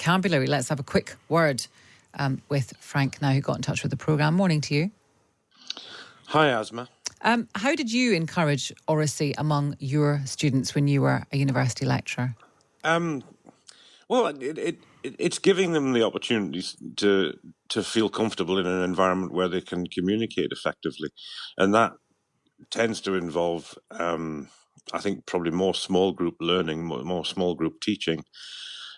vocabulary. Let's have a quick word with Frank now, who got in touch with the programme. Morning to you. Hi, Asma. How did you encourage oracy among your students when you were a university lecturer? Well, it's giving them the opportunities to feel comfortable in an environment where they can communicate effectively, and that tends to involve, I think, probably more small group learning, more small group teaching,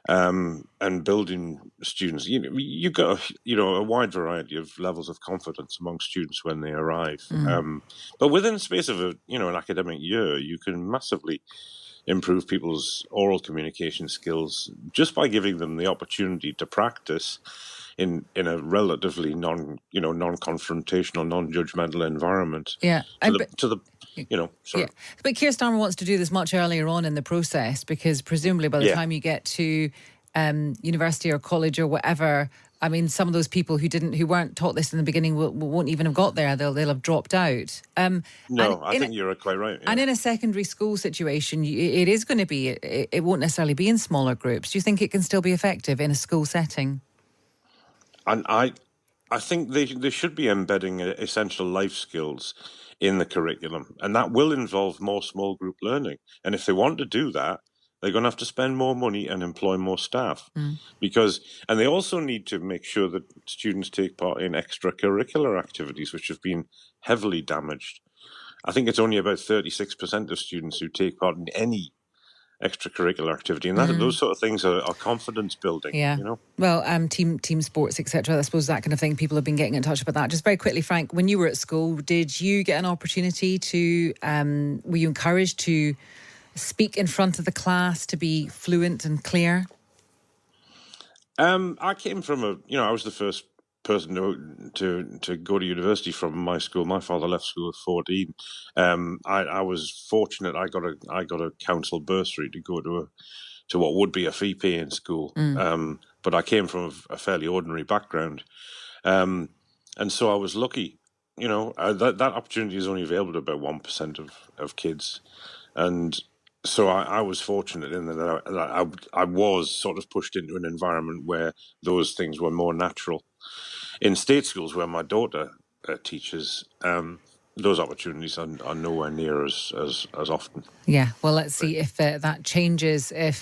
and building students. You've got a wide variety of levels of confidence among students when they arrive, but within the space of an academic year, you can massively improve people's oral communication skills just by giving them the opportunity to practice in a relatively non-confrontational, non-judgmental environment. Yeah. Sorry. Yeah. But Keir Starmer wants to do this much earlier on in the process, because presumably by the time you get to university or college or whatever, I mean, some of those people who weren't taught this in the beginning won't even have got there. They'll have dropped out. I think you're quite right. Yeah. And in a secondary school situation, it is going to be, it won't necessarily be in smaller groups. Do you think it can still be effective in a school setting? And I think they should be embedding essential life skills in the curriculum, and that will involve more small group learning. And if they want to do that, they're going to have to spend more money and employ more staff, and they also need to make sure that students take part in extracurricular activities, which have been heavily damaged. I think it's only about 36% of students who take part in any extracurricular activity, and those sort of things are confidence building. Yeah. Well, team sports, etc. I suppose that kind of thing. People have been getting in touch about that. Just very quickly, Frank, when you were at school, did you get an opportunity to? Were you encouraged to speak in front of the class, to be fluent and clear? I came from I was the first person to go to university from my school. My father left school at 14. I was fortunate. I got a council bursary to go to what would be a fee-paying school. But I came from a fairly ordinary background, and so I was lucky. That opportunity is only available to about 1% of kids, and so I was fortunate in that I was sort of pushed into an environment where those things were more natural. In state schools where my daughter teaches, those opportunities are nowhere near as often. Yeah, well, let's see if that changes, if